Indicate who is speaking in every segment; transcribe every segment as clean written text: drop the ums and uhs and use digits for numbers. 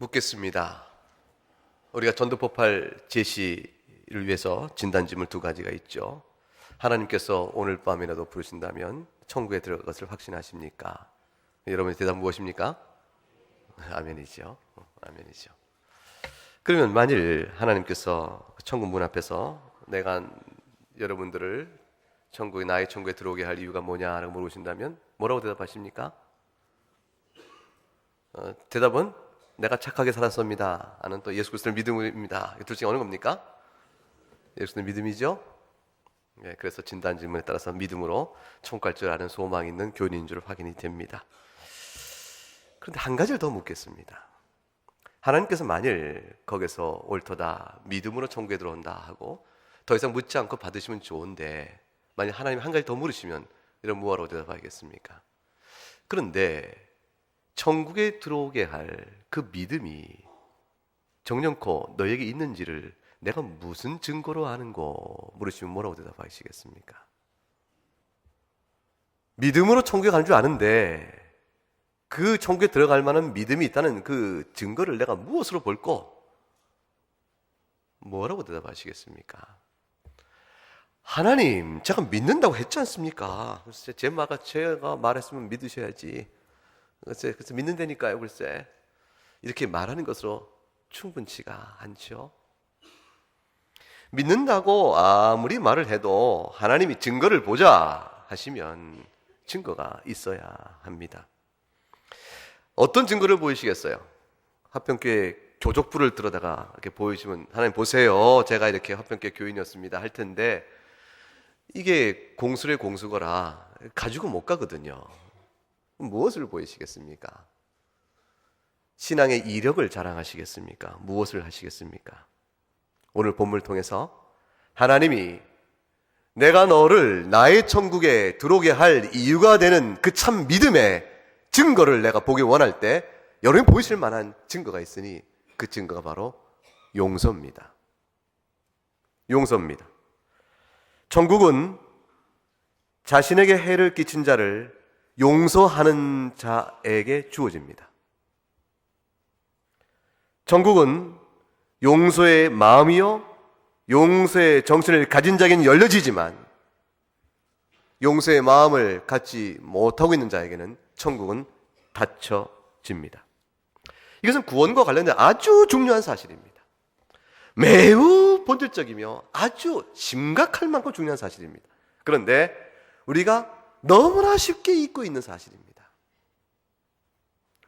Speaker 1: 묻겠습니다. 우리가 전도폭발 제시를 위해서 진단짐을 두 가지가 있죠. 하나님께서 오늘 밤이라도 부르신다면 천국에 들어갈 것을 확신하십니까? 여러분의 대답 무엇입니까? 아멘이죠. 아멘이죠. 그러면 만일 하나님께서 천국 문 앞에서 내가 여러분들을 나의 천국에 들어오게 할 이유가 뭐냐라고 물으신다면 뭐라고 대답하십니까? 대답은 내가 착하게 살았습니다 하는 또 예수 그리스도를 믿음입니다. 둘 중에 어느 겁니까? 예수 그리스도 믿음이죠. 그래서 진단 질문에 따라서 믿음으로 천국 갈 줄 아는 소망이 있는 교인인 줄 확인이 됩니다. 그런데 한 가지를 더 묻겠습니다. 하나님께서 만일 거기서 옳도다 믿음으로 천국에 들어온다 하고 더 이상 묻지 않고 받으시면 좋은데 만약 하나님 한 가지 더 물으시면 이런 뭐라고 대답하겠습니까? 그런데 천국에 들어오게 할 그 믿음이 정령코 너에게 있는지를 내가 무슨 증거로 아는고 물으시면 뭐라고 대답하시겠습니까? 믿음으로 천국에 가는 줄 아는데 그 천국에 들어갈 만한 믿음이 있다는 그 증거를 내가 무엇으로 볼꼬? 뭐라고 대답하시겠습니까? 하나님, 제가 믿는다고 했지 않습니까? 글쎄, 제가 말했으면 믿으셔야지. 그래서 믿는다니까요, 글쎄. 이렇게 말하는 것으로 충분치가 않죠. 믿는다고 아무리 말을 해도 하나님이 증거를 보자 하시면 증거가 있어야 합니다. 어떤 증거를 보이시겠어요? 화평교회 교족부를 들어다가 이렇게 보여주면 하나님 보세요, 제가 이렇게 화평교회 교인이었습니다 할 텐데 이게 공수의 공수거라 가지고 못 가거든요. 무엇을 보이시겠습니까? 신앙의 이력을 자랑하시겠습니까? 무엇을 하시겠습니까? 오늘 본문을 통해서 하나님이 내가 너를 나의 천국에 들어오게 할 이유가 되는 그 참 믿음의 증거를 내가 보기 원할 때 여러분이 보이실 만한 증거가 있으니 그 증거가 바로 용서입니다. 용서입니다. 천국은 자신에게 해를 끼친 자를 용서하는 자에게 주어집니다. 천국은 용서의 마음이요 용서의 정신을 가진 자에게는 열려지지만 용서의 마음을 갖지 못하고 있는 자에게는 천국은 닫혀집니다. 이것은 구원과 관련된 아주 중요한 사실입니다. 매우 본질적이며 아주 심각할 만큼 중요한 사실입니다. 그런데 우리가 너무나 쉽게 잊고 있는 사실입니다.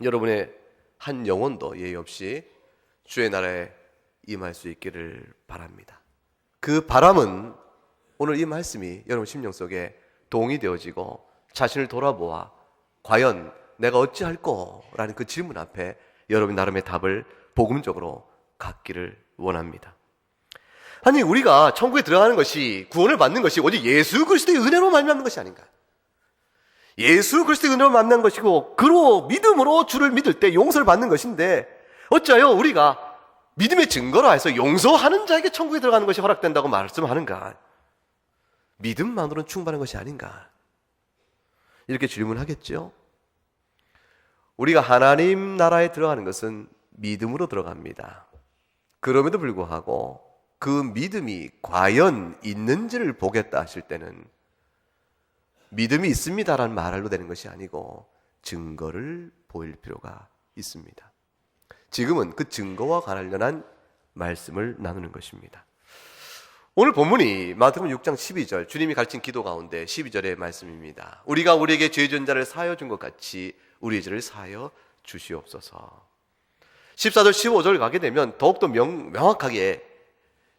Speaker 1: 여러분의 한 영혼도 예의 없이 주의 나라에 임할 수 있기를 바랍니다. 그 바람은 오늘 이 말씀이 여러분 심령 속에 동의되어지고 자신을 돌아보아 과연 내가 어찌할꼬? 라는 그 질문 앞에 여러분 나름의 답을 복음적으로 갖기를 원합니다. 아니 우리가 천국에 들어가는 것이 구원을 받는 것이 오직 예수 그리스도의 은혜로 말미암는 것이 아닌가? 예수 그리스도의 은혜로 만난 것이고 그로 믿음으로 주를 믿을 때 용서를 받는 것인데 어찌하여 우리가 믿음의 증거로 해서 용서하는 자에게 천국에 들어가는 것이 허락된다고 말씀하는가? 믿음만으로는 충분한 것이 아닌가? 이렇게 질문하겠죠. 우리가 하나님 나라에 들어가는 것은 믿음으로 들어갑니다. 그럼에도 불구하고 그 믿음이 과연 있는지를 보겠다 하실 때는 믿음이 있습니다라는 말로 되는 것이 아니고 증거를 보일 필요가 있습니다. 지금은 그 증거와 관련한 말씀을 나누는 것입니다. 오늘 본문이 마태복음 6장 12절 주님이 가르친 기도 가운데 12절의 말씀입니다. 우리가 우리에게 죄 지은 자를 사하여 준 것 같이 우리의 죄를 사하여 주시옵소서. 14절 15절 가게 되면 더욱더 명확하게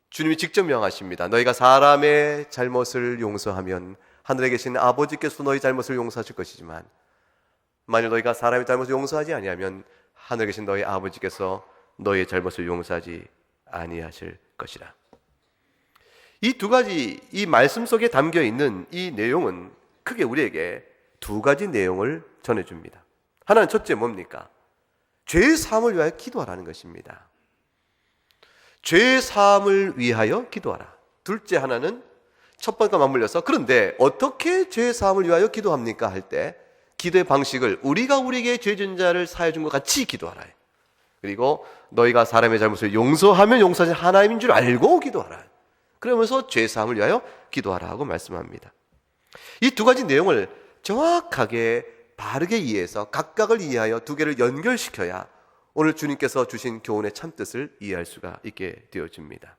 Speaker 1: 주님이 직접 명하십니다. 너희가 사람의 잘못을 용서하면 하늘에 계신 아버지께서 너희 잘못을 용서하실 것이지만 만일 너희가 사람의 잘못을 용서하지 아니하면 하늘에 계신 너희 아버지께서 너희의 잘못을 용서하지 아니하실 것이라. 이 두 가지 이 말씀 속에 담겨 있는 이 내용은 크게 우리에게 두 가지 내용을 전해줍니다. 하나는 첫째 뭡니까? 죄 사함을 위하여 기도하라는 것입니다. 죄 사함을 위하여 기도하라. 둘째 하나는 첫 번째가 맞물려서 그런데 어떻게 죄 사함을 위하여 기도합니까? 할 때 기도의 방식을 우리가 우리에게 죄 지은 자를 사해 준 것 같이 기도하라. 그리고 너희가 사람의 잘못을 용서하면 용서하신 하나님인 줄 알고 기도하라. 그러면서 죄사함을 위하여 기도하라고 말씀합니다. 이 두 가지 내용을 정확하게 바르게 이해해서 각각을 이해하여 두 개를 연결시켜야 오늘 주님께서 주신 교훈의 참뜻을 이해할 수가 있게 되어집니다.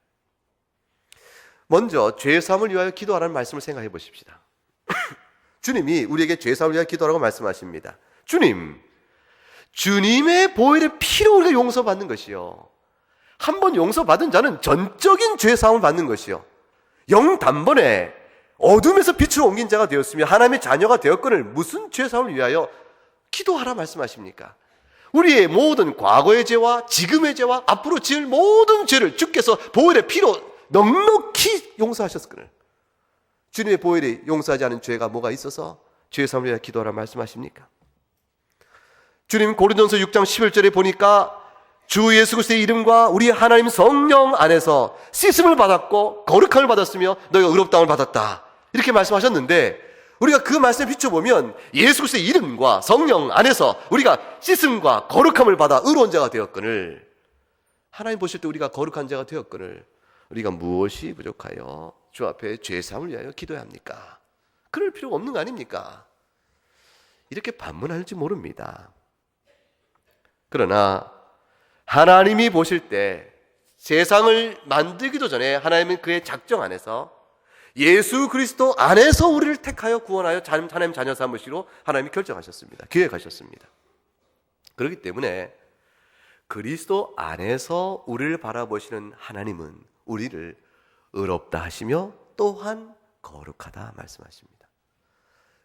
Speaker 1: 먼저 죄사함을 위하여 기도하라는 말씀을 생각해 보십시다. 주님이 우리에게 죄사함을 위하여 기도하라고 말씀하십니다. 주님의 보혈의 피로 우리가 용서받는 것이요, 한 번 용서받은 자는 전적인 죄사함을 받는 것이요, 영단번에 어둠에서 빛으로 옮긴 자가 되었으며 하나님의 자녀가 되었거늘 무슨 죄사함을 위하여 기도하라 말씀하십니까? 우리의 모든 과거의 죄와 지금의 죄와 앞으로 지을 모든 죄를 주께서 보혈의 피로 넉넉히 용서하셨거늘 주님의 보혈이 용서하지 않은 죄가 뭐가 있어서 죄사함을 위하여 기도하라 말씀하십니까? 주님 고린도전서 6장 11절에 보니까 주 예수 그리스도의 이름과 우리 하나님 성령 안에서 씻음을 받았고 거룩함을 받았으며 너희가 의롭다함을 받았다, 이렇게 말씀하셨는데, 우리가 그 말씀에 비춰보면 예수 그리스도의 이름과 성령 안에서 우리가 씻음과 거룩함을 받아 의로운 자가 되었거늘, 하나님 보실 때 우리가 거룩한 자가 되었거늘 우리가 무엇이 부족하여 주 앞에 죄사함을 위하여 기도해야 합니까? 그럴 필요가 없는 거 아닙니까? 이렇게 반문할지 모릅니다. 그러나 하나님이 보실 때 세상을 만들기도 전에 하나님은 그의 작정 안에서 예수 그리스도 안에서 우리를 택하여 구원하여 하나님 자녀 삼으시로 하나님이 결정하셨습니다. 계획하셨습니다. 그렇기 때문에 그리스도 안에서 우리를 바라보시는 하나님은 우리를 의롭다 하시며 또한 거룩하다 말씀하십니다.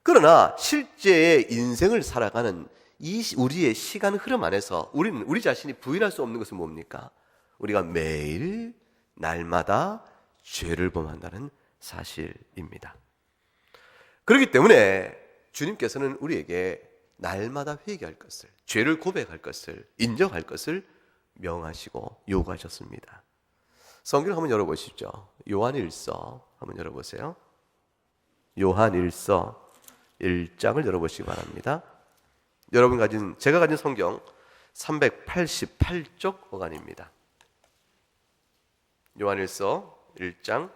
Speaker 1: 그러나 실제의 인생을 살아가는 이 우리의 시간 흐름 안에서 우리는 우리 자신이 부인할 수 없는 것은 뭡니까? 우리가 매일 날마다 죄를 범한다는 사실입니다. 그렇기 때문에 주님께서는 우리에게 날마다 회개할 것을, 죄를 고백할 것을, 인정할 것을 명하시고 요구하셨습니다. 성경을 한번 열어보십시오. 요한일서 한번 열어보세요. 요한일서 1장을 열어보시기 바랍니다. 제가 가진 성경 388쪽 어간입니다. 요한일서 1장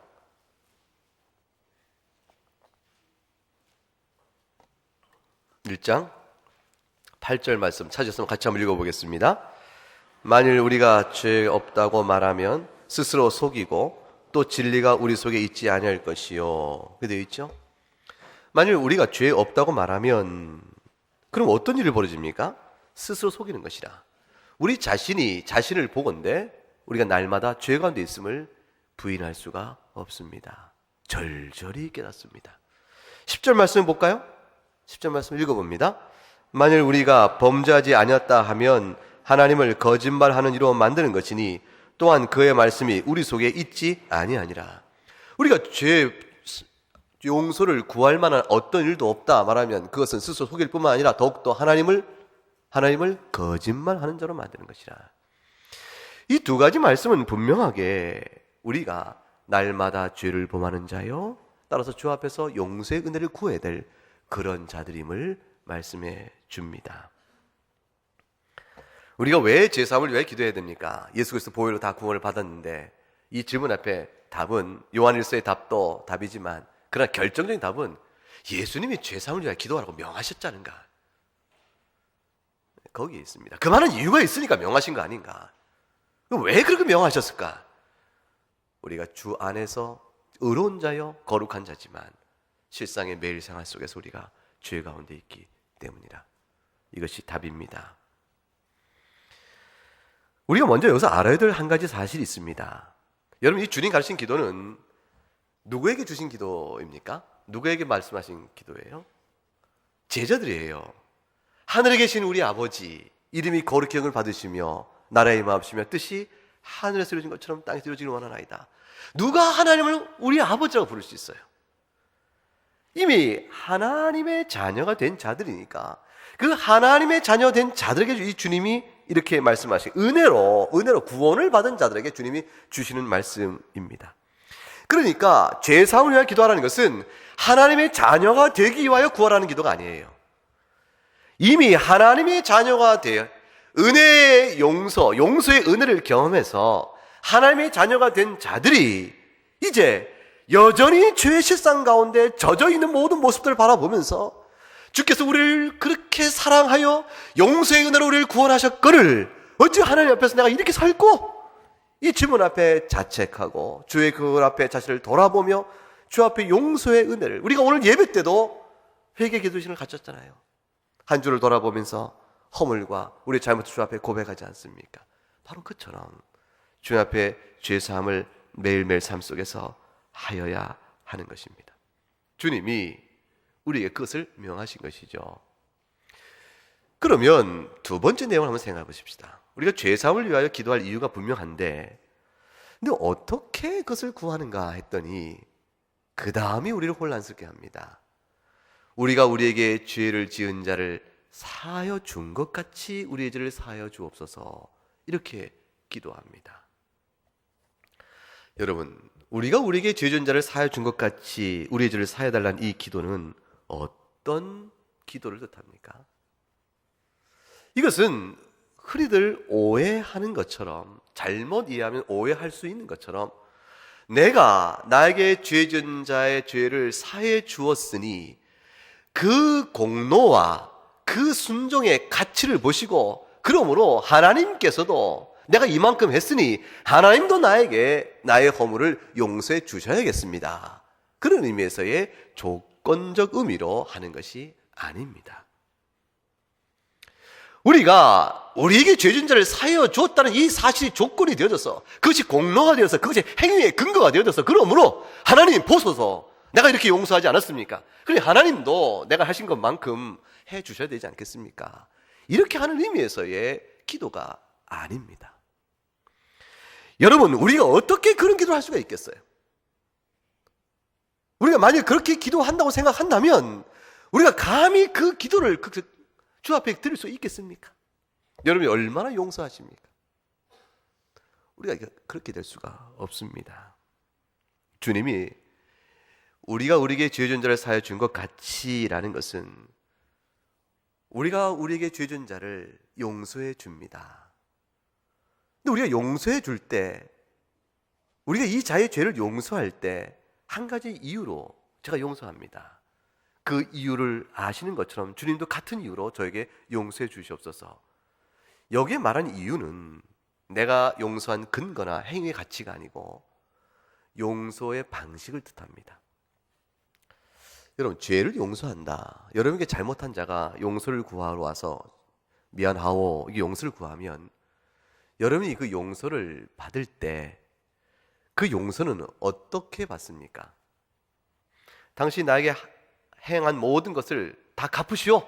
Speaker 1: 8절 말씀 찾으셨으면 같이 한번 읽어보겠습니다. 만일 우리가 죄 없다고 말하면 스스로 속이고 또 진리가 우리 속에 있지 아니할 것이요. 그렇게 되어 있죠? 만일 우리가 죄 없다고 말하면 그럼 어떤 일이 벌어집니까? 스스로 속이는 것이라. 우리 자신이 자신을 보건대 우리가 날마다 죄 가운데 있음을 부인할 수가 없습니다. 절절히 깨닫습니다. 10절 말씀 볼까요? 10절 말씀 읽어봅니다. 만일 우리가 범죄하지 아니었다 하면 하나님을 거짓말하는 이로 만드는 것이니 또한 그의 말씀이 우리 속에 있지 아니하니라. 우리가 죄 용서를 구할 만한 어떤 일도 없다 말하면 그것은 스스로 속일 뿐만 아니라 더욱더 하나님을 거짓말하는 자로 만드는 것이라. 이 두 가지 말씀은 분명하게 우리가 날마다 죄를 범하는 자요, 따라서 주 앞에서 용서의 은혜를 구해야 될 그런 자들임을 말씀해 줍니다. 우리가 왜 죄사함을 위해 기도해야 됩니까? 예수 그리스도 보혈로 다 구원을 받았는데, 이 질문 앞에 답은 요한일서의 답도 답이지만 그러나 결정적인 답은 예수님이 죄사함을 위해 기도하라고 명하셨지 않은가? 거기에 있습니다. 그 많은 이유가 있으니까 명하신 거 아닌가? 왜 그렇게 명하셨을까? 우리가 주 안에서 의로운 자요 거룩한 자지만 실상의 매일 생활 속에서 우리가 죄 가운데 있기 때문이라. 이것이 답입니다. 우리가 먼저 여기서 알아야 될 한 가지 사실이 있습니다. 여러분, 이 주님 가르친 기도는 누구에게 주신 기도입니까? 누구에게 말씀하신 기도예요? 제자들이에요. 하늘에 계신 우리 아버지, 이름이 거룩히 여김을 받으시며 나라의 임하옵시며 뜻이 하늘에서 이루어진 것처럼 땅에서 이루어지기를 원하나이다. 누가 하나님을 우리 아버지라고 부를 수 있어요? 이미 하나님의 자녀가 된 자들이니까 그 하나님의 자녀 된 자들에게 이 주님이 이렇게 말씀하신 은혜로 구원을 받은 자들에게 주님이 주시는 말씀입니다. 그러니까 죄사함을 위하여 기도하라는 것은 하나님의 자녀가 되기 위하여 구하라는 기도가 아니에요. 이미 하나님의 자녀가 되어 은혜의 용서, 용서의 은혜를 경험해서 하나님의 자녀가 된 자들이 이제 여전히 죄의 실상 가운데 젖어 있는 모든 모습들을 바라보면서 주께서 우리를 그렇게 사랑하여 용서의 은혜로 우리를 구원하셨거늘 어찌 하나님 앞에서 내가 이렇게 살고, 이 질문 앞에 자책하고 주의 그 앞에 자신을 돌아보며 주 앞에 용서의 은혜를, 우리가 오늘 예배 때도 회개 기도신을 갖췄잖아요. 한 주를 돌아보면서 허물과 우리의 잘못을 주 앞에 고백하지 않습니까? 바로 그처럼 주 앞에 죄사함을 매일매일 삶 속에서 하여야 하는 것입니다. 주님이 우리에게 그것을 명하신 것이죠. 그러면 두 번째 내용을 한번 생각해 보십시다. 우리가 죄사함을 위하여 기도할 이유가 분명한데, 근데 어떻게 그것을 구하는가 했더니 그 다음이 우리를 혼란스럽게 합니다. 우리가 우리에게 죄를 지은 자를 사하여 준 것 같이 우리의 죄를 사하여 주옵소서, 이렇게 기도합니다. 여러분, 우리가 우리에게 죄 지은 자를 사하여 준 것 같이 우리의 죄를 사하여 달라는 이 기도는 어떤 기도를 뜻합니까? 이것은 흔히들 오해하는 것처럼, 잘못 이해하면 오해할 수 있는 것처럼, 내가 나에게 죄 지은 자의 죄를 사해 주었으니 그 공로와 그 순종의 가치를 보시고, 그러므로 하나님께서도 내가 이만큼 했으니 하나님도 나에게 나의 허물을 용서해 주셔야겠습니다, 그런 의미에서의 조건적 의미로 하는 것이 아닙니다. 우리가 우리에게 죄진 자를 사하여 주었다는 이 사실이 조건이 되어져서, 그것이 공로가 되어서, 그것이 행위의 근거가 되어져서, 그러므로 하나님 보소서, 내가 이렇게 용서하지 않았습니까? 그래 하나님도 내가 하신 것만큼 해 주셔야 되지 않겠습니까? 이렇게 하는 의미에서의 기도가 아닙니다. 여러분, 우리가 어떻게 그런 기도를 할 수가 있겠어요? 우리가 만약 그렇게 기도한다고 생각한다면 우리가 감히 그 기도를 주 앞에 드릴 수 있겠습니까? 여러분이 얼마나 용서하십니까? 우리가 그렇게 될 수가 없습니다. 주님이 우리가 우리에게 죄 지은 자를 사하여 준 것 같이라는 것은 우리가 우리에게 죄 지은 자를 용서해 줍니다. 근데 우리가 용서해 줄 때, 우리가 이 자의 죄를 용서할 때 한 가지 이유로 제가 용서합니다. 그 이유를 아시는 것처럼 주님도 같은 이유로 저에게 용서해 주시옵소서. 여기에 말한 이유는 내가 용서한 근거나 행위의 가치가 아니고 용서의 방식을 뜻합니다. 여러분, 죄를 용서한다, 여러분에게 잘못한 자가 용서를 구하러 와서 미안하오, 이게 용서를 구하면 여러분이 그 용서를 받을 때 그 용서는 어떻게 받습니까? 당신 나에게 행한 모든 것을 다 갚으시오,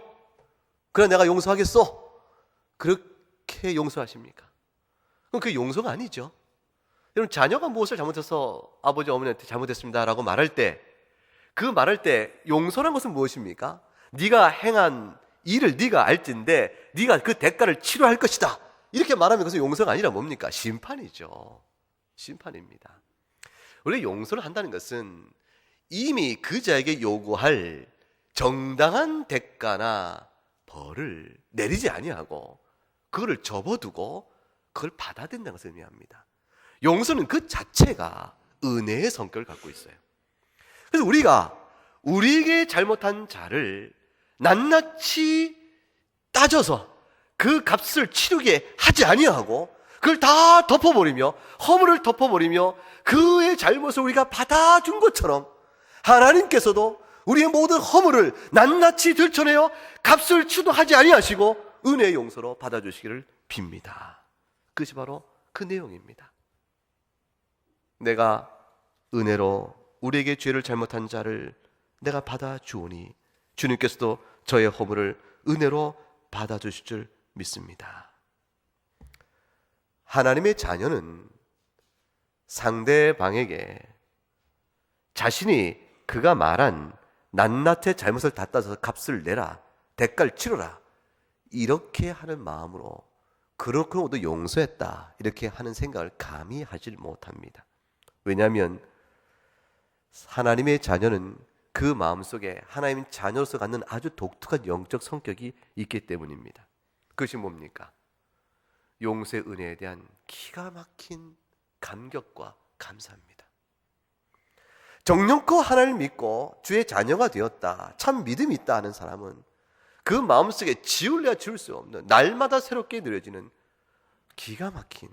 Speaker 1: 그래 내가 용서하겠소, 그렇게 용서하십니까? 그럼 그게 용서가 아니죠. 여러분, 자녀가 무엇을 잘못해서 아버지 어머니한테 잘못했습니다 라고 말할 때, 그 말할 때 용서란 것은 무엇입니까? 네가 행한 일을 네가 알진데 네가 그 대가를 치료할 것이다, 이렇게 말하면 그것은 용서가 아니라 뭡니까? 심판이죠. 심판입니다. 원래 용서를 한다는 것은 이미 그 자에게 요구할 정당한 대가나 벌을 내리지 아니하고 그거를 접어두고 그걸 받아들인다는 것을 의미합니다. 용서는 그 자체가 은혜의 성격을 갖고 있어요. 그래서 우리가 우리에게 잘못한 자를 낱낱이 따져서 그 값을 치르게 하지 아니하고 그걸 다 덮어버리며, 허물을 덮어버리며 그의 잘못을 우리가 받아준 것처럼 하나님께서도 우리의 모든 허물을 낱낱이 들춰내어 값을 추도하지 아니하시고 은혜의 용서로 받아주시기를 빕니다. 그것이 바로 그 내용입니다. 내가 은혜로 우리에게 죄를 잘못한 자를 내가 받아주오니 주님께서도 저의 허물을 은혜로 받아주실 줄 믿습니다. 하나님의 자녀는 상대방에게 자신이 그가 말한 낱낱의 잘못을 다 따져서 값을 내라, 대가를 치러라, 이렇게 하는 마음으로 그렇게 모두 용서했다, 이렇게 하는 생각을 감히 하질 못합니다. 왜냐하면 하나님의 자녀는 그 마음속에 하나님 자녀로서 갖는 아주 독특한 영적 성격이 있기 때문입니다. 그것이 뭡니까? 용서의 은혜에 대한 기가 막힌 감격과 감사합니다. 정령껏 하나님을 믿고 주의 자녀가 되었다, 참 믿음이 있다 하는 사람은 그 마음속에 지울래야 지울 수 없는, 날마다 새롭게 누려지는 기가 막힌,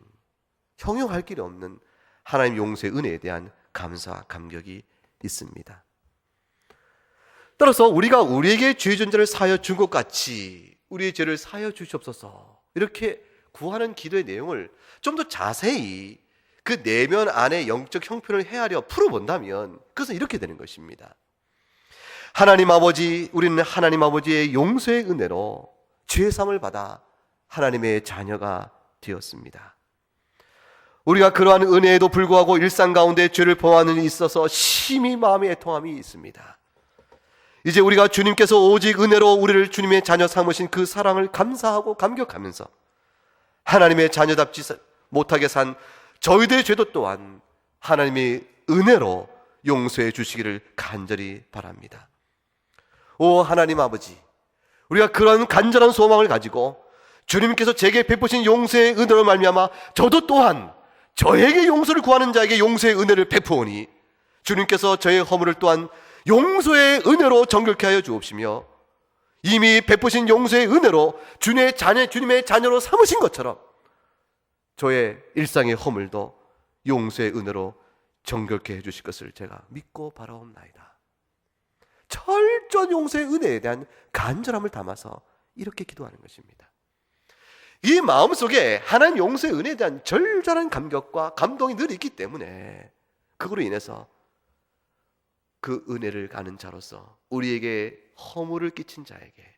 Speaker 1: 형용할 길이 없는 하나님 용서의 은혜에 대한 감사와 감격이 있습니다. 따라서 우리가 우리에게 죄의 존재를 사하여 준 것 같이 우리의 죄를 사하여 주시옵소서, 이렇게 구하는 기도의 내용을 좀 더 자세히 그 내면 안에 영적 형편을 헤아려 풀어본다면 그것은 이렇게 되는 것입니다. 하나님 아버지, 우리는 하나님 아버지의 용서의 은혜로 죄사함을 받아 하나님의 자녀가 되었습니다. 우리가 그러한 은혜에도 불구하고 일상 가운데 죄를 범하는 일이 있어서 심히 마음의 애통함이 있습니다. 이제 우리가 주님께서 오직 은혜로 우리를 주님의 자녀 삼으신 그 사랑을 감사하고 감격하면서 하나님의 자녀답지 못하게 산 저희들의 죄도 또한 하나님의 은혜로 용서해 주시기를 간절히 바랍니다. 오 하나님 아버지, 우리가 그런 간절한 소망을 가지고 주님께서 제게 베푸신 용서의 은혜로 말미암아 저도 또한 저에게 용서를 구하는 자에게 용서의 은혜를 베푸오니 주님께서 저의 허물을 또한 용서의 은혜로 정결케 하여 주옵시며 이미 베푸신 용서의 은혜로 주님의 자녀로 삼으신 것처럼 저의 일상의 허물도 용서의 은혜로 정결케 해주실 것을 제가 믿고 바라옵나이다. 철저한 용서의 은혜에 대한 간절함을 담아서 이렇게 기도하는 것입니다. 이 마음속에 하나님 용서의 은혜에 대한 절절한 감격과 감동이 늘 있기 때문에 그거로 인해서 그 은혜를 아는 자로서 우리에게 허물을 끼친 자에게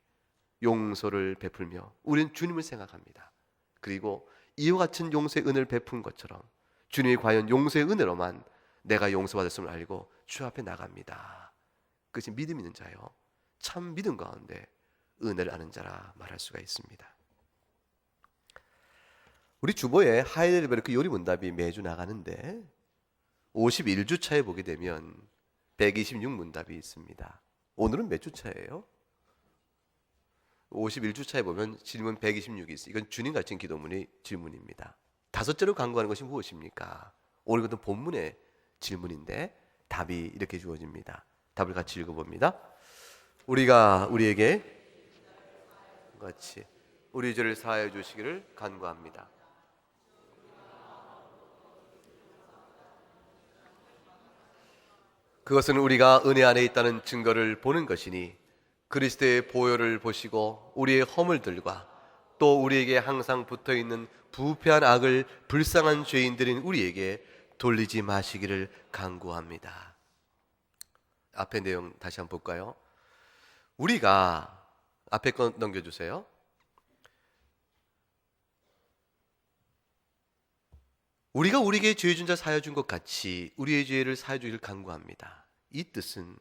Speaker 1: 용서를 베풀며 우리는 주님을 생각합니다. 그리고 이와 같은 용서의 은혜를 베푼 것처럼 주님이 과연 용서의 은혜로만 내가 용서받았음을 알고 주 앞에 나갑니다. 그것이 믿음 있는 자요, 참 믿음 가운데 은혜를 아는 자라 말할 수가 있습니다. 우리 주보에 하이델베르크 요리문답이 매주 나가는데 51주 차에 보게 되면 126문답이 있습니다. 오늘은 몇 주 차예요? 51주 차에 보면 질문 126이 있어요. 이건 주님 가르친 기도문의 질문입니다. 다섯째로 간구하는 것이 무엇입니까? 오늘 같은 본문의 질문인데 답이 이렇게 주어집니다. 답을 같이 읽어봅니다. 우리가 우리에게 같이 우리 죄를 사하여 주시기를 간구합니다. 그것은 우리가 은혜 안에 있다는 증거를 보는 것이니 그리스도의 보혈을 보시고 우리의 허물들과 또 우리에게 항상 붙어있는 부패한 악을 불쌍한 죄인들인 우리에게 돌리지 마시기를 간구합니다. 앞에 내용 다시 한번 볼까요? 우리가 앞에 거 넘겨주세요. 우리가 우리에게 죄의 존재 사하여 준 것 같이 우리의 죄를 사하여 주기를 간구합니다. 이 뜻은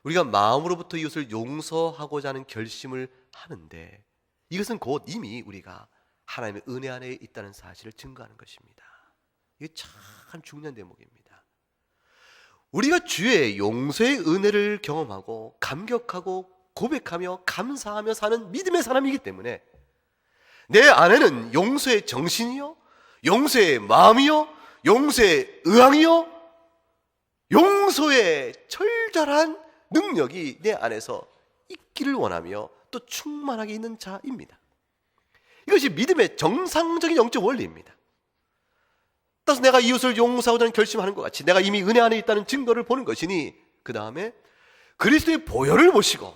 Speaker 1: 우리가 마음으로부터 이웃을 용서하고자 하는 결심을 하는데 이것은 곧 이미 우리가 하나님의 은혜 안에 있다는 사실을 증거하는 것입니다. 이게 참 중요한 대목입니다. 우리가 주의 용서의 은혜를 경험하고 감격하고 고백하며 감사하며 사는 믿음의 사람이기 때문에 내 안에는 용서의 정신이요, 용서의 마음이요, 용서의 의향이요, 용서의 철저한 능력이 내 안에서 있기를 원하며 또 충만하게 있는 자입니다. 이것이 믿음의 정상적인 영적 원리입니다. 따라서 내가 이웃을 용서하고자 하는 결심하는 것 같이 내가 이미 은혜 안에 있다는 증거를 보는 것이니 그 다음에 그리스도의 보혈을 보시고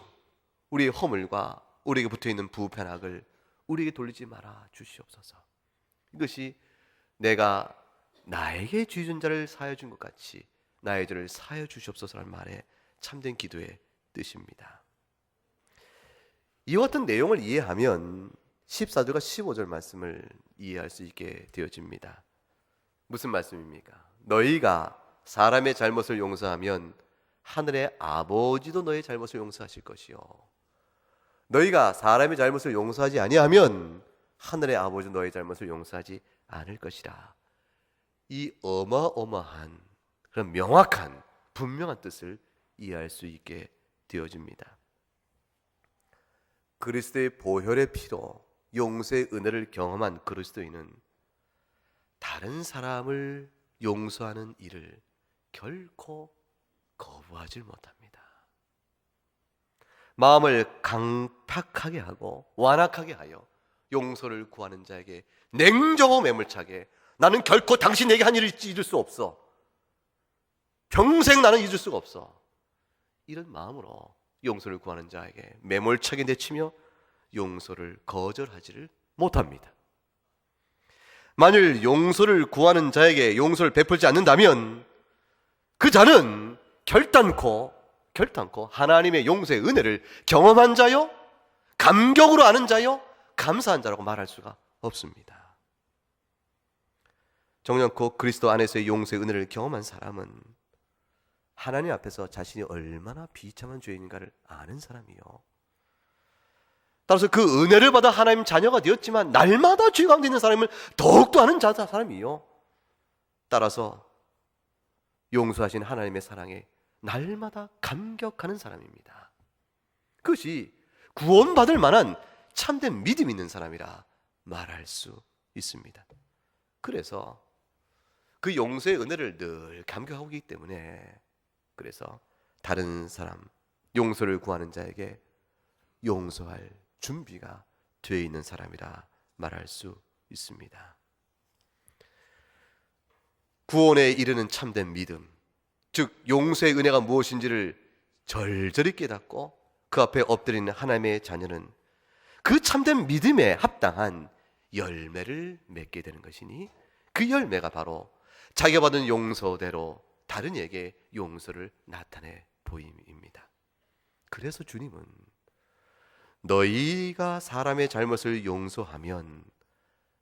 Speaker 1: 우리의 허물과 우리에게 붙어있는 부패한 악을 우리에게 돌리지 말아 주시옵소서. 이것이 내가 나에게 죄 진 자를 사하여 준 것 같이 나의 죄를 사하여 주시옵소서라는 말에 참된 기도의 뜻입니다. 이와 같은 내용을 이해하면 14절과 15절 말씀을 이해할 수 있게 되어집니다. 무슨 말씀입니까? 너희가 사람의 잘못을 용서하면 하늘의 아버지도 너의 잘못을 용서하실 것이요 너희가 사람의 잘못을 용서하지 아니하면 하늘의 아버지도 너의 잘못을 용서하지 않을 것이라. 이 어마어마한 그런 명확한 분명한 뜻을 이해할 수 있게 되어집니다. 그리스도의 보혈의 피로 용서의 은혜를 경험한 그리스도인은 다른 사람을 용서하는 일을 결코 거부하지 못합니다. 마음을 강팍하게 하고 완악하게 하여 용서를 구하는 자에게 냉정하고 매몰차게 나는 결코 당신에게 한 일을 잊을 수 없어. 평생 나는 잊을 수가 없어. 이런 마음으로 용서를 구하는 자에게 매몰차게 내치며 용서를 거절하지를 못합니다. 만일 용서를 구하는 자에게 용서를 베풀지 않는다면 그 자는 결단코 하나님의 용서의 은혜를 경험한 자요, 감격으로 아는 자요, 감사한 자라고 말할 수가 없습니다. 정령코 그리스도 안에서의 용서의 은혜를 경험한 사람은 하나님 앞에서 자신이 얼마나 비참한 죄인인가를 아는 사람이요, 따라서 그 은혜를 받아 하나님 자녀가 되었지만 날마다 죄 가운데 있는 사람을 더욱더 아는 사람이요, 따라서 용서하신 하나님의 사랑에 날마다 감격하는 사람입니다. 그것이 구원받을 만한 참된 믿음 있는 사람이라 말할 수 있습니다. 그래서 그 용서의 은혜를 늘 감격하고 있기 때문에 그래서 다른 사람, 용서를 구하는 자에게 용서할 준비가 되어 있는 사람이라 말할 수 있습니다. 구원에 이르는 참된 믿음, 즉 용서의 은혜가 무엇인지를 절절히 깨닫고 그 앞에 엎드리는 하나님의 자녀는 그 참된 믿음에 합당한 열매를 맺게 되는 것이니 그 열매가 바로 자기가 받은 용서대로 다른 이에게 용서를 나타내 보임입니다. 그래서 주님은 너희가 사람의 잘못을 용서하면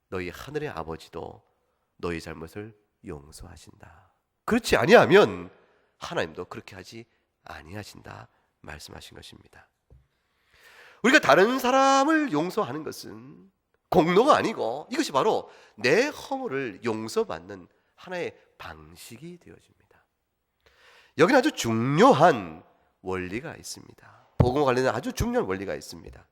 Speaker 1: 너희 하늘의 아버지도 너희 잘못을 용서하신다. 그렇지 아니하면 하나님도 그렇게 하지 아니하신다 말씀하신 것입니다. 우리가 다른 사람을 용서하는 것은 공로가 아니고 이것이 바로 내 허물을 용서받는 하나의 방식이 되어집니다. 여기는 아주 중요한 원리가 있습니다. 복음과 관련된 아주 중요한 원리가 있습니다.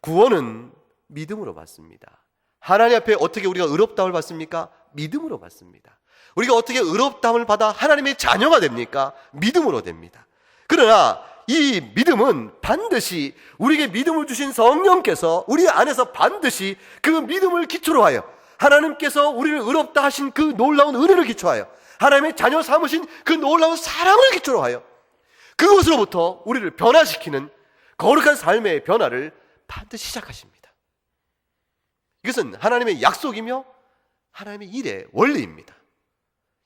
Speaker 1: 구원은 믿음으로 받습니다. 하나님 앞에 어떻게 우리가 의롭다움을 받습니까? 믿음으로 받습니다. 우리가 어떻게 의롭다움을 받아 하나님의 자녀가 됩니까? 믿음으로 됩니다. 그러나 이 믿음은 반드시 우리에게 믿음을 주신 성령께서 우리 안에서 반드시 그 믿음을 기초로 하여 하나님께서 우리를 의롭다 하신 그 놀라운 은혜를 기초하여 하나님의 자녀 삼으신 그 놀라운 사랑을 기초로 하여 그것으로부터 우리를 변화시키는 거룩한 삶의 변화를 반드시 시작하십니다. 이것은 하나님의 약속이며 하나님의 일의 원리입니다.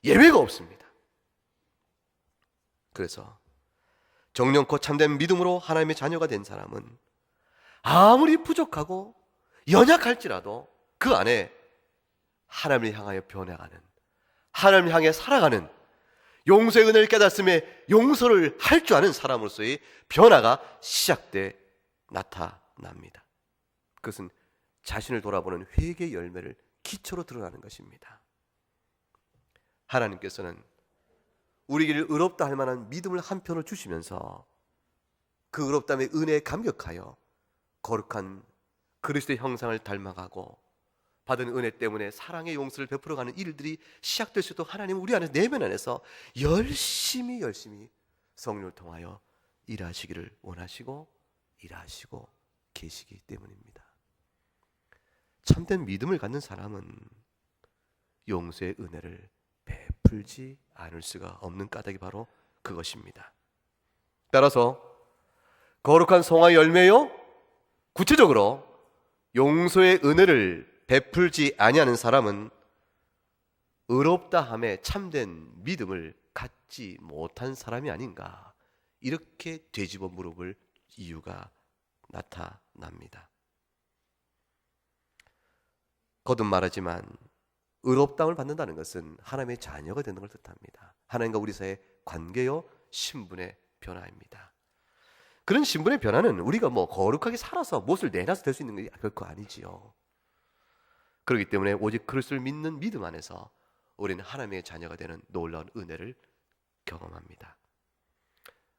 Speaker 1: 예외가 없습니다. 그래서 정령코 참된 믿음으로 하나님의 자녀가 된 사람은 아무리 부족하고 연약할지라도 그 안에 하나님을 향하여 변해가는, 하나님을 향해 살아가는 용서의 은혜를 깨닫음에 용서를 할 줄 아는 사람으로서의 변화가 시작돼 나타납니다. 그것은 자신을 돌아보는 회개의 열매를 기초로 드러나는 것입니다. 하나님께서는 우리에게 의롭다 할 만한 믿음을 한편으로 주시면서 그 의롭다함의 은혜에 감격하여 거룩한 그리스도의 형상을 닮아가고 받은 은혜 때문에 사랑의 용서를 베풀어가는 일들이 시작될 수 있도록 하나님은 우리 안에서 내면 안에서 열심히 성령을 통하여 일하시기를 원하시고 일하시고 계시기 때문입니다. 참된 믿음을 갖는 사람은 용서의 은혜를 베풀지 않을 수가 없는 까닭이 바로 그것입니다. 따라서 거룩한 성화의 열매요, 구체적으로 용서의 은혜를 베풀지 아니하는 사람은 의롭다함에 참된 믿음을 갖지 못한 사람이 아닌가, 이렇게 되짚어 물어볼 이유가 나타납니다. 거듭 말하지만 의롭다함을 받는다는 것은 하나님의 자녀가 되는 걸 뜻합니다. 하나님과 우리 사이의 관계요, 신분의 변화입니다. 그런 신분의 변화는 우리가 거룩하게 살아서 무엇을 내놔서 될 수 있는 게 결코 아니지요. 그렇기 때문에 오직 그리스도를 믿는 믿음 안에서 우리는 하나님의 자녀가 되는 놀라운 은혜를 경험합니다.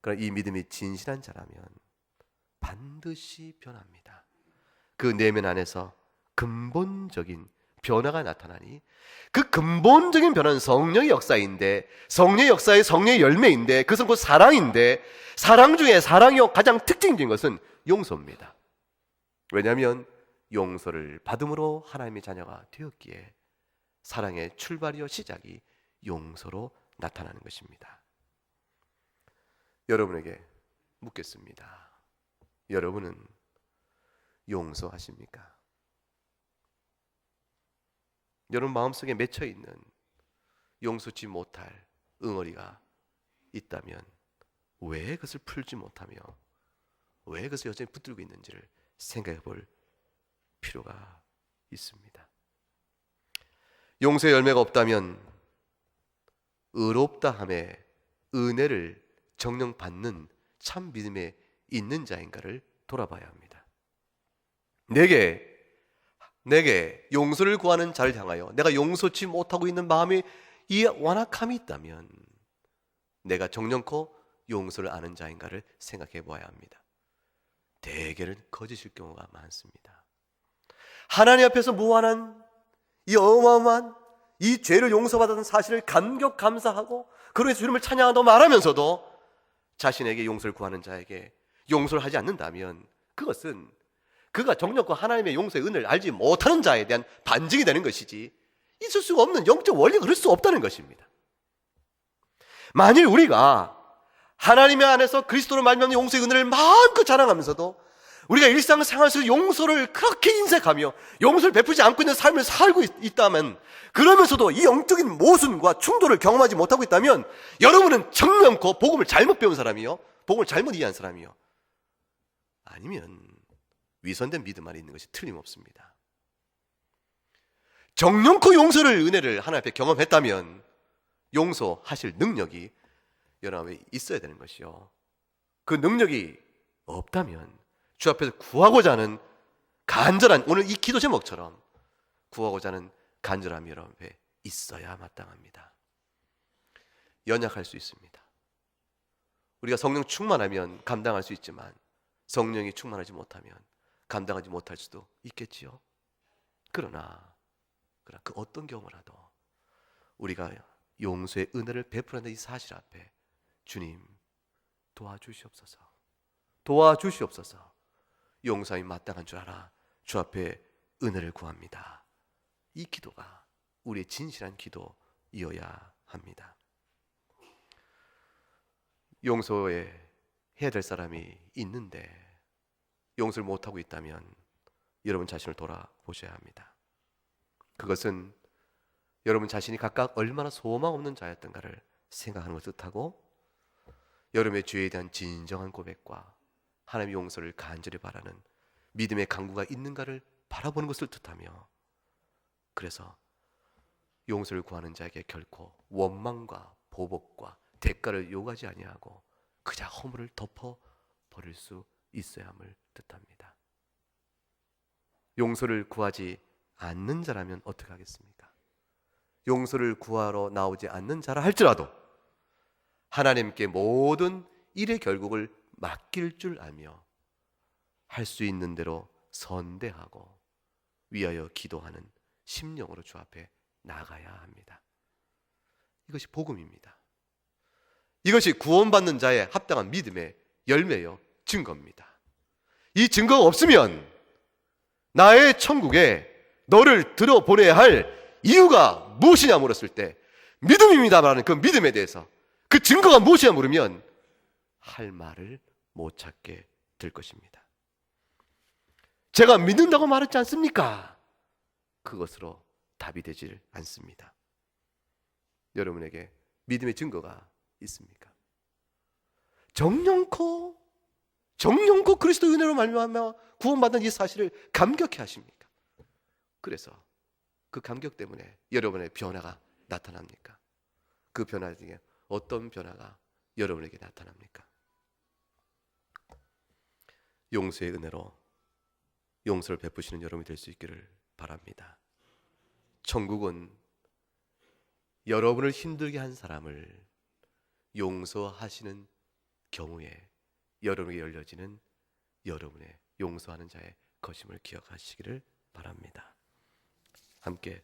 Speaker 1: 그러나 이 믿음이 진실한 자라면 반드시 변합니다. 그 내면 안에서 근본적인 변화가 나타나니 그 근본적인 변화는 성령의 역사인데, 성령의 역사의 성령의 열매인데, 그것은 곧 사랑인데, 사랑 중에 사랑의 가장 특징적인 것은 용서입니다. 왜냐하면 용서를 받음으로 하나님의 자녀가 되었기에 사랑의 출발이요 시작이 용서로 나타나는 것입니다. 여러분에게 묻겠습니다. 여러분은 용서하십니까? 여러분 마음속에 맺혀 있는 용서치 못할 응어리가 있다면 왜 그것을 풀지 못하며 왜 그것을 여전히 붙들고 있는지를 생각해 볼 필요가 있습니다. 용서의 열매가 없다면 의롭다 함에 은혜를 정령 받는 참 믿음에 있는 자인가를 돌아봐야 합니다. 내게 용서를 구하는 자를 향하여 내가 용서치 못하고 있는 마음에 이 완악함이 있다면 내가 정령코 용서를 아는 자인가를 생각해 보아야 합니다. 대개는 거짓일 경우가 많습니다. 하나님 앞에서 무한한 이 어마어마한 이 죄를 용서받았던 사실을 감격 감사하고 그로 인해서 주님을 찬양한다고 말하면서도 자신에게 용서를 구하는 자에게 용서를 하지 않는다면 그것은 그가 정령코 하나님의 용서의 은혜를 알지 못하는 자에 대한 반증이 되는 것이지 있을 수가 없는 영적 원리가 그럴 수 없다는 것입니다. 만일 우리가 하나님의 안에서 그리스도로 말미암는 용서의 은혜를 마음껏 자랑하면서도 우리가 일상생활 속 용서를 그렇게 인색하며 용서를 베푸지 않고 있는 삶을 살고 있다면, 그러면서도 이 영적인 모순과 충돌을 경험하지 못하고 있다면 여러분은 정령코 복음을 잘못 배운 사람이요, 복음을 잘못 이해한 사람이요, 아니면 위선된 믿음 안에 있는 것이 틀림없습니다. 정령코 용서를 은혜를 하나님 앞에 경험했다면 용서하실 능력이 여러분에 있어야 되는 것이요, 그 능력이 없다면 주 앞에서 구하고자 하는 간절한, 오늘 이 기도 제목처럼 구하고자 하는 간절함이 여러분 앞에 있어야 마땅합니다. 연약할 수 있습니다. 우리가 성령 충만하면 감당할 수 있지만 성령이 충만하지 못하면 감당하지 못할 수도 있겠지요. 그러나 그 어떤 경우라도 우리가 용서의 은혜를 베풀어낸 이 사실 앞에 주님 도와주시옵소서. 용서함이 마땅한 줄 알아 주 앞에 은혜를 구합니다. 이 기도가 우리의 진실한 기도이어야 합니다. 용서해 해야 될 사람이 있는데 용서를 못하고 있다면 여러분 자신을 돌아보셔야 합니다. 그것은 여러분 자신이 각각 얼마나 소망 없는 자였던가를 생각하는 것을 뜻하고, 여러분의 죄에 대한 진정한 고백과 하나님의 용서를 간절히 바라는 믿음의 강구가 있는가를 바라보는 것을 뜻하며, 그래서 용서를 구하는 자에게 결코 원망과 보복과 대가를 요구하지 아니하고 그저 허물을 덮어 버릴 수 있어야 함을 뜻합니다. 용서를 구하지 않는 자라면 어떻게 하겠습니까? 용서를 구하러 나오지 않는 자라 할지라도 하나님께 모든 일의 결국을 맡길 줄 알며 할 수 있는 대로 선대하고 위하여 기도하는 심령으로 주 앞에 나가야 합니다. 이것이 복음입니다. 이것이 구원받는 자의 합당한 믿음의 열매요 증거입니다. 이 증거가 없으면 나의 천국에 너를 들어보내야 할 이유가 무엇이냐 물었을 때 믿음입니다 말하는 그 믿음에 대해서 그 증거가 무엇이냐 물으면 할 말을 못 찾게 될 것입니다. 제가 믿는다고 말했지 않습니까? 그것으로 답이 되질 않습니다. 여러분에게 믿음의 증거가 있습니까? 정령코 그리스도 은혜로 말미암아 구원받은 이 사실을 감격해 하십니까? 그래서 그 감격 때문에 여러분의 변화가 나타납니까? 그 변화 중에 어떤 변화가 여러분에게 나타납니까? 용서의 은혜로 용서를 베푸시는 여러분이 될 수 있기를 바랍니다. 천국은 여러분을 힘들게 한 사람을 용서하시는 경우에 여러분에게 열려지는 여러분의 용서하는 자의 것임을 기억하시기를 바랍니다. 바랍니다. 함께